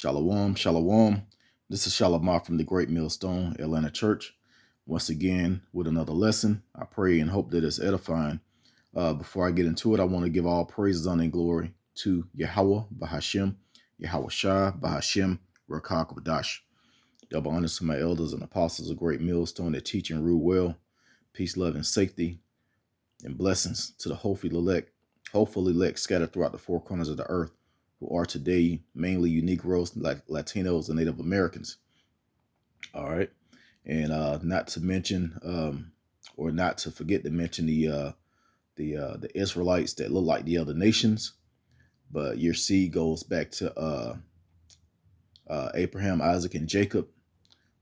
Shalom, shalom. This is Shalom from the Great Millstone Atlanta Church. Once again, with another lesson. I pray and hope that it's edifying. Before I get into it, I want to give all praises, honor, and glory to Yahweh, Bahashem, Yahweh Shai, Bahashem, Rakak Wadash. Double honors to my elders and apostles of Great Millstone that teach and rule well. Peace, love, and safety, and blessings to the hopefully elect scattered throughout the four corners of the earth, who are today mainly Negroes, like Latinos and Native Americans. All right. And not to mention, or not to forget to mention the Israelites that look like the other nations, but your seed goes back to Abraham, Isaac, and Jacob.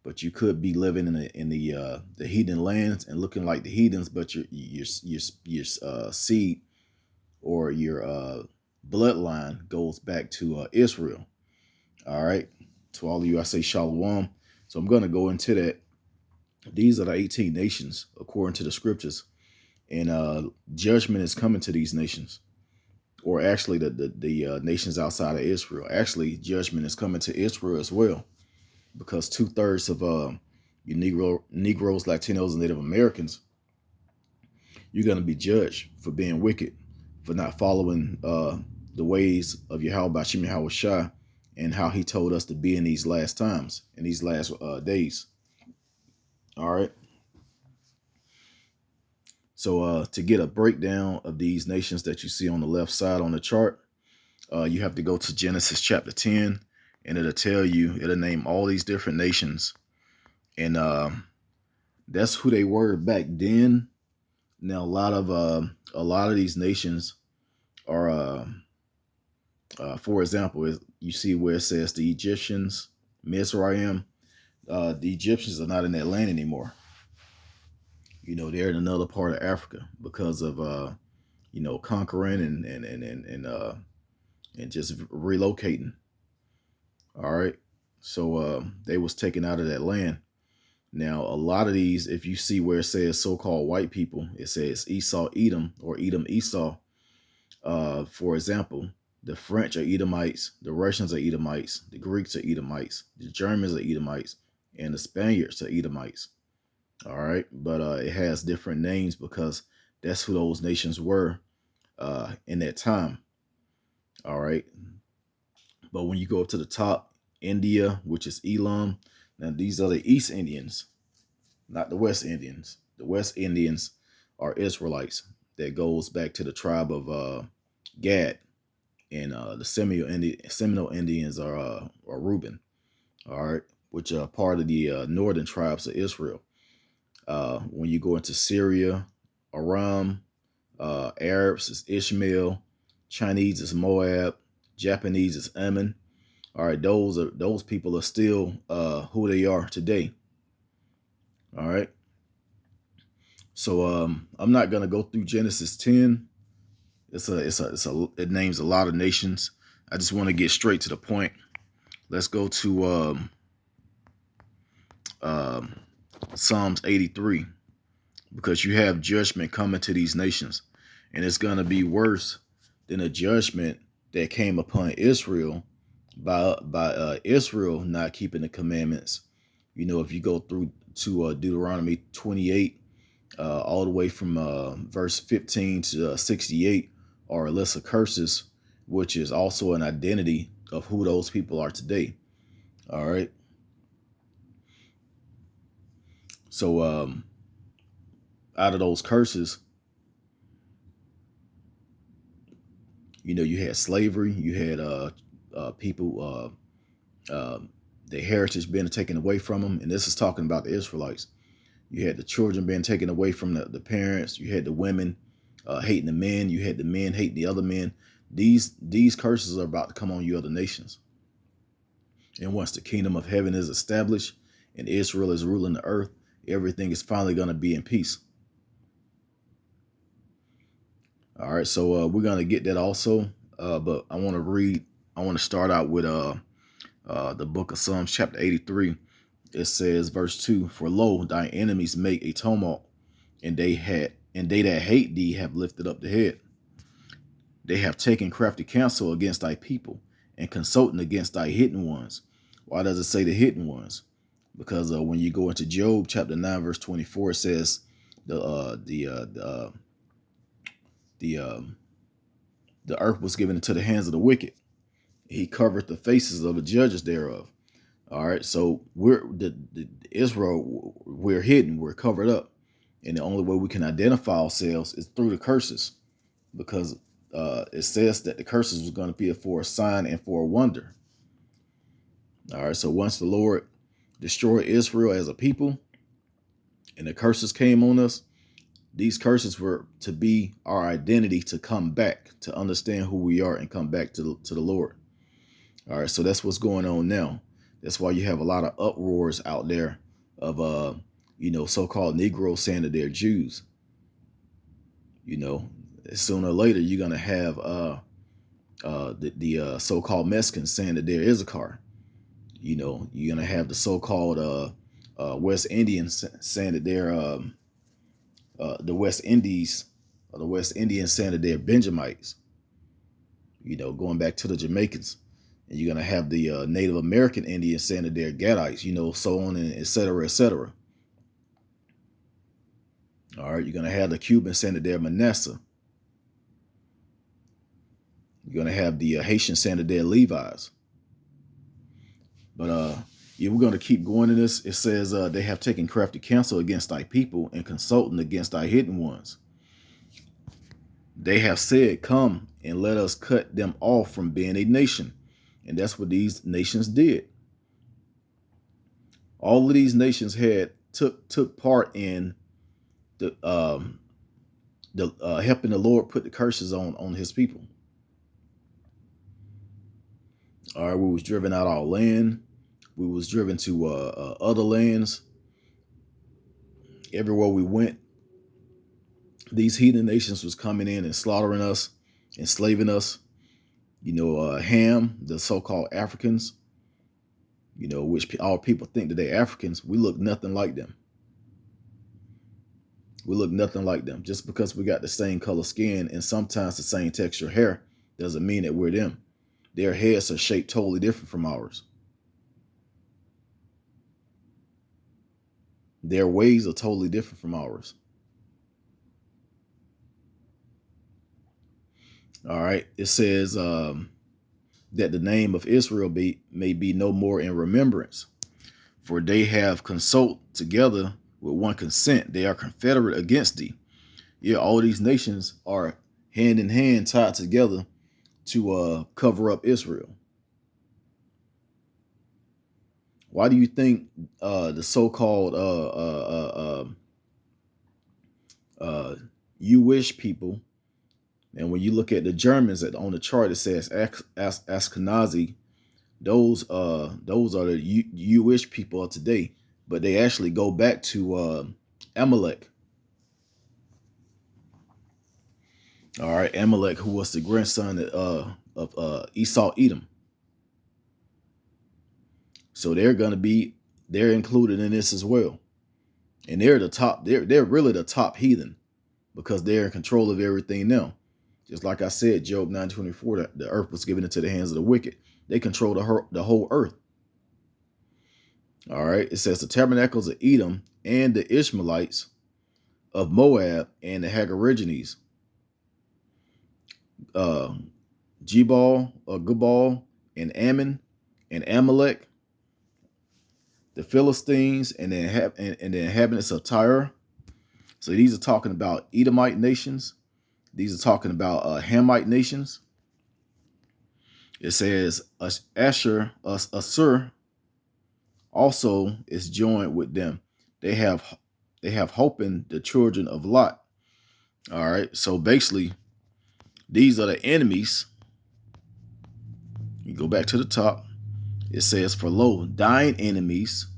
But you could be living in the heathen lands and looking like the heathens, but your seed or your bloodline goes back to Israel. All right. To all of you, I say shalom. So I'm going to go into that. These are the 18 nations according to the scriptures, and judgment is coming to these nations, or actually the nations outside of Israel. Actually, judgment is coming to Israel as well, because 2/3 of your Negroes, Latinos, and Native Americans, you're going to be judged for being wicked, for not following the ways of Yahweh Bashim Yahweh Shai, and how he told us to be in these last times, in these last days. All right. So to get a breakdown of these nations that you see on the left side on the chart, you have to go to Genesis chapter 10, and it'll name all these different nations. And that's who they were back then. Now, a lot of these nations are, for example, you see where it says the Egyptians, Mizraim. The Egyptians are not in that land anymore. You know, they're in another part of Africa because of conquering and just relocating. All right, so they was taken out of that land. Now, a lot of these, if you see where it says so-called white people, it says Esau, Edom, or Edom, Esau. For example, the French are Edomites, the Russians are Edomites, the Greeks are Edomites, the Germans are Edomites, and the Spaniards are Edomites. All right, but it has different names because that's who those nations were in that time. All right, but when you go up to the top, India, which is Elam, now these are the East Indians, not the West Indians. The West Indians are Israelites. That goes back to the tribe of Gad, and the Seminole Indians are Reuben. All right, which are part of the northern tribes of Israel. When you go into Syria, Aram, Arabs is Ishmael, Chinese is Moab, Japanese is Ammon. All right, those people are still who they are today. All right. So I'm not gonna go through Genesis 10. It names a lot of nations. I just want to get straight to the point. Let's go to Psalms 83, because you have judgment coming to these nations, and it's going to be worse than a judgment that came upon Israel by Israel not keeping the commandments. You know, if you go through to Deuteronomy 28, all the way from verse 15 to 68 are a list of curses, which is also an identity of who those people are today. All right. So out of those curses, you know, you had slavery, you had people, their heritage being taken away from them. And this is talking about the Israelites. You had the children being taken away from the parents. You had the women hating the men. You had the men hating the other men. These curses are about to come on you other nations. And once the kingdom of heaven is established and Israel is ruling the earth, everything is finally going to be in peace. All right, so we're going to get that also. But I want to start out with the book of Psalms chapter 83. It says, verse 2, for lo, thy enemies make a tumult, and they that hate thee have lifted up the head. They have taken crafty counsel against thy people, and consulting against thy hidden ones. Why does it say the hidden ones? Because when you go into Job chapter 9 verse 24, it says the the earth was given into the hands of the wicked. He covered the faces of the judges thereof. All right, so we're the Israel. We're hidden. We're covered up, and the only way we can identify ourselves is through the curses, because it says that the curses was going to be for a sign and for a wonder. All right, so once the Lord destroyed Israel as a people, and the curses came on us, these curses were to be our identity to come back, to understand who we are and come back to the Lord. All right, so that's what's going on now. That's why you have a lot of uproars out there of so-called Negroes saying that they're Jews. Sooner or later you're gonna have the so-called Mexicans saying that they're Issachar. You're gonna have the so-called West Indians saying that they're the West Indies, or the West Indians saying that they're Benjamites. Going back to the Jamaicans. And you're going to have the Native American Indians saying that they're Gadites, so on and et cetera, et cetera. All right, you're going to have the Cubans saying that they're Manasseh. You're going to have the Haitians saying that they're Levites. But we're going to keep going in this. It says they have taken crafty counsel against thy people and consulting against thy hidden ones. They have said, come and let us cut them off from being a nation. And that's what these nations did. All of these nations had took part in the helping the Lord put the curses on his people. All right, we was driven out our land. We was driven to other lands. Everywhere we went, these heathen nations was coming in and slaughtering us, enslaving us. Ham, the so-called Africans, which all people think that they're Africans, we look nothing like them. We look nothing like them. Just because we got the same color skin and sometimes the same texture hair doesn't mean that we're them. Their heads are shaped totally different from ours. Their ways are totally different from ours. All right. It says that the name of Israel may be no more in remembrance, for they have consult together with one consent. They are confederate against thee. Yeah, all these nations are hand in hand tied together to cover up Israel. Why do you think the so-called Jewish people, and when you look at the Germans on the chart, it says Ashkenazi. Those are the Jewish people of today, but they actually go back to Amalek. All right, Amalek, who was the grandson of Esau, Edom. So they're included in this as well, and they're the top. They're really the top heathen because they're in control of everything now. Just like I said, Job 9:24, the earth was given into the hands of the wicked. They control the whole earth. All right. It says the tabernacles of Edom and the Ishmaelites of Moab and the Hagarigenes, Jebal, Gubal, and Ammon, and Amalek, the Philistines, and the inhabitants of Tyre. So these are talking about Edomite nations. These are talking about Hamite nations. It says Assur also is joined with them. They have hope in the children of Lot. All right. So basically, these are the enemies. You go back to the top. It says, "For lo, thine enemies."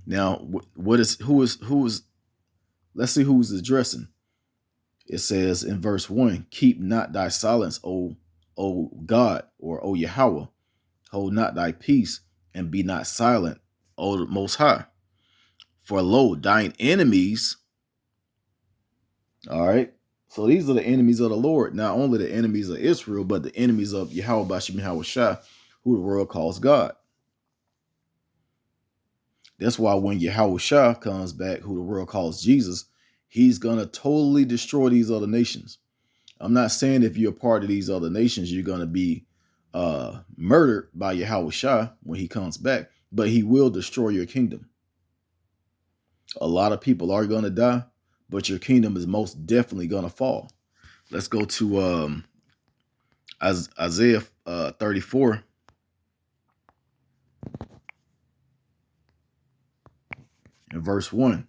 Now, who is? Let's see who's addressing. It says in verse 1, "Keep not thy silence, O God, or O Yahweh. Hold not thy peace, and be not silent, O Most High. For lo, thine enemies." All right. So these are the enemies of the Lord. Not only the enemies of Israel, but the enemies of Yahweh Bashim Yahweh Shai. who the world calls God. That's why when Yahushua comes back, who the world calls Jesus, he's going to totally destroy these other nations. I'm not saying if you're a part of these other nations, you're going to be murdered by Yahushua when he comes back, but he will destroy your kingdom. A lot of people are going to die, but your kingdom is most definitely going to fall. Let's go to Isaiah 34. In verse 1,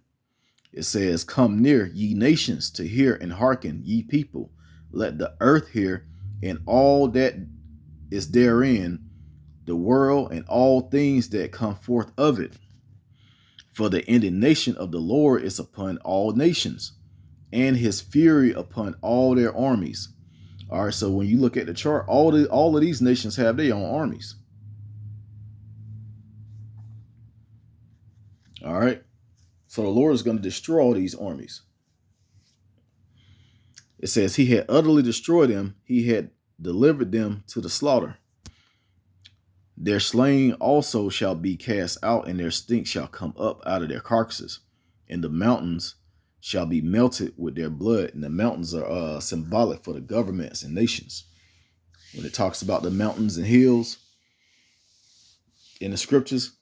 it says, "Come near, ye nations, to hear and hearken, ye people. Let the earth hear, and all that is therein, the world and all things that come forth of it. For the indignation of the Lord is upon all nations, and his fury upon all their armies." All right, so when you look at the chart, all of these nations have their own armies. All right, so the Lord is going to destroy all these armies. It says he had utterly destroyed them. He had delivered them to the slaughter. Their slain also shall be cast out, and their stink shall come up out of their carcasses, and the mountains shall be melted with their blood. And the mountains are symbolic for the governments and nations. When it talks about the mountains and hills in the scriptures,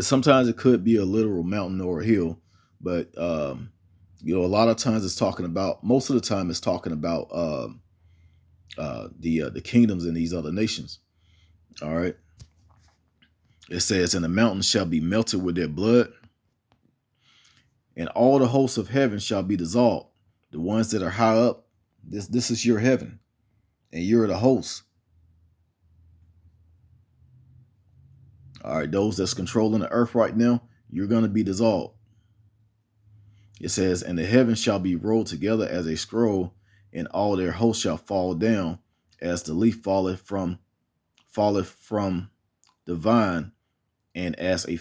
sometimes it could be a literal mountain or a hill, but a lot of times it's talking about, most of the time it's talking about the kingdoms in these other nations. All right. It says, "And the mountains shall be melted with their blood, and all the hosts of heaven shall be dissolved." The ones that are high up, this is your heaven, and you're the host. All right, those that's controlling the earth right now, you're going to be dissolved. It says, "And the heavens shall be rolled together as a scroll, and all their hosts shall fall down, as the leaf falleth from the vine, and as a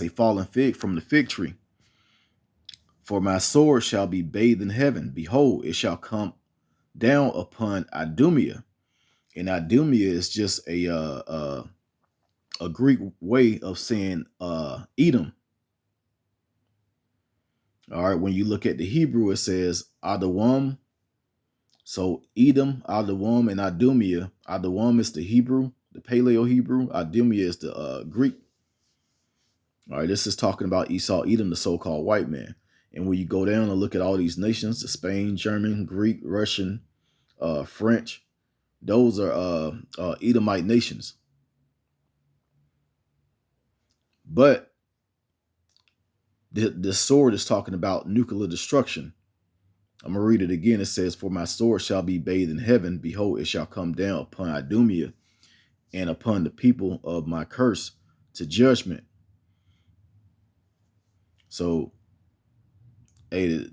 fallen fig from the fig tree. For my sword shall be bathed in heaven. Behold, it shall come down upon Idumea." And Idumea is just a Greek way of saying Edom. All right, when you look at the Hebrew, it says Adawam. So Edom, Adawam, and Idumea. Adawam is the Hebrew, the Paleo Hebrew. Idumea is the Greek. All right, this is talking about Esau, Edom, the so-called white man. And when you go down and look at all these nations, the Spain, German, Greek, Russian, French, those are Edomite nations. But the sword is talking about nuclear destruction. I'm going to read it again. It says, "For my sword shall be bathed in heaven. Behold, it shall come down upon Idumea and upon the people of my curse to judgment." So, hey,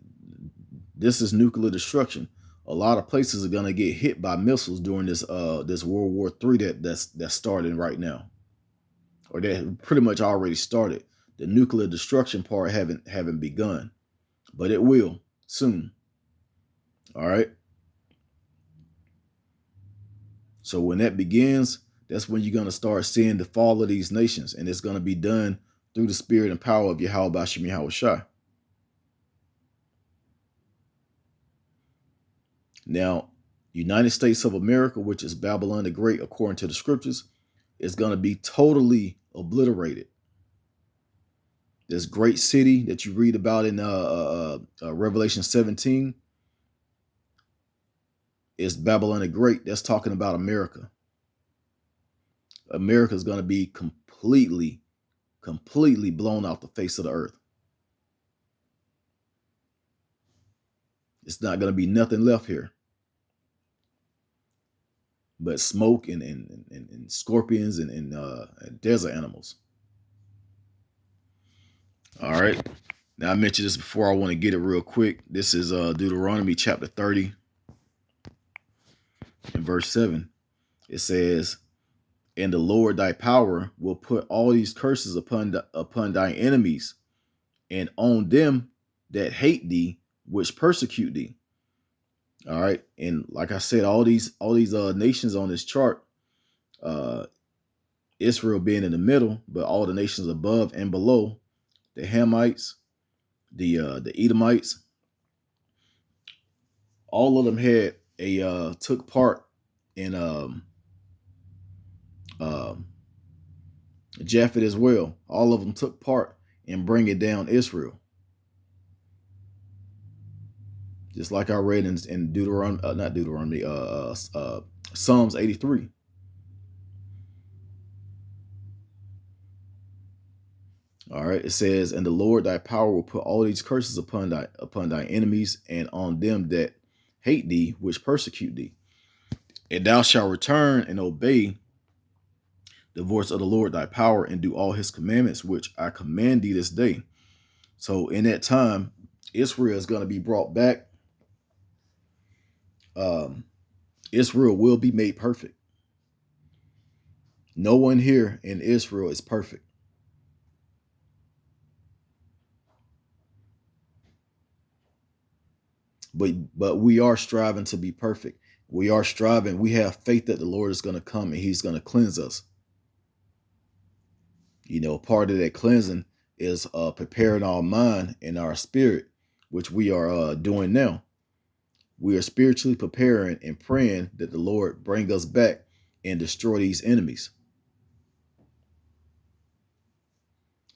this is nuclear destruction. A lot of places are going to get hit by missiles during this World War III that's starting right now, or that pretty much already started. The nuclear destruction part haven't begun, but it will soon. All right. So when that begins, that's when you're going to start seeing the fall of these nations, and it's going to be done through the spirit and power of Yahweh Bashim Yahushua. Now, United States of America, which is Babylon the Great, according to the scriptures, is going to be totally obliterated. This great city that you read about in Revelation 17 is Babylon the Great. That's talking about America. America is going to be completely blown off the face of the earth. It's not going to be nothing left here but smoke and scorpions and desert animals. All right. Now, I mentioned this before. I want to get it real quick. This is Deuteronomy chapter 30 and verse 7. It says, "And the Lord thy power will put all these curses upon thy enemies, and on them that hate thee, which persecute thee." All right. And like I said, all these nations on this chart, uh, Israel being in the middle, but all the nations above and below, the Hamites, the Edomites, all of them had a took part in um, Japhet as well. All of them took part in bringing down Israel. Just like I read in Deuteronomy, not Deuteronomy, Psalms 83. All right, it says, "And the Lord thy power will put all these curses upon thy enemies and on them that hate thee, which persecute thee. And thou shalt return and obey the voice of the Lord thy power and do all his commandments, which I command thee this day." So in that time, Israel is going to be brought back. Israel will be made perfect. No one here in Israel is perfect. But we are striving to be perfect. We are striving. We have faith that the Lord is going to come and he's going to cleanse us. You know, part of that cleansing is preparing our mind and our spirit, which we are doing now. We are spiritually preparing and praying that the Lord bring us back and destroy these enemies.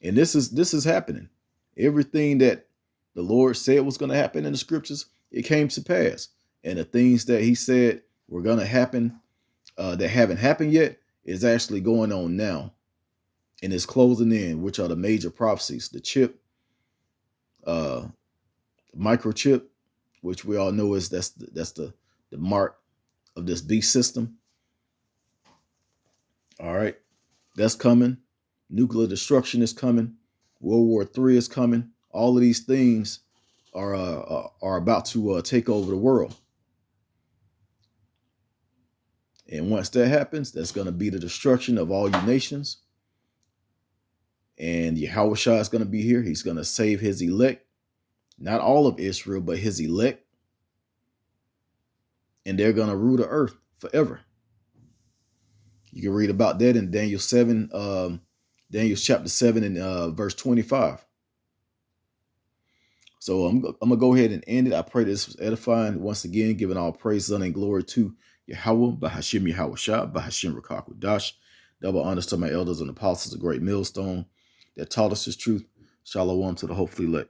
And this is happening. Everything that the Lord said was going to happen in the scriptures, it came to pass. And the things that he said were going to happen that haven't happened yet is actually going on now. And it's closing in, which are the major prophecies, the chip, microchip, which we all know is that's the mark of this beast system. All right, that's coming. Nuclear destruction is coming. World War III is coming. All of these things are about to take over the world. And once that happens, that's going to be the destruction of all you nations. And Yahushua is going to be here. He's going to save his elect. Not all of Israel, but his elect. And they're going to rule the earth forever. You can read about that in Daniel 7, Daniel chapter 7 and verse 25. So I'm going to go ahead and end it. I pray this was edifying. Once again, giving all praise, honor, and glory to Yahweh, Bahashim Yahushua, Bahashim Rakakudash. Double honors to my elders and apostles, a great millstone that taught us his truth. Shalom to the hopefully elect.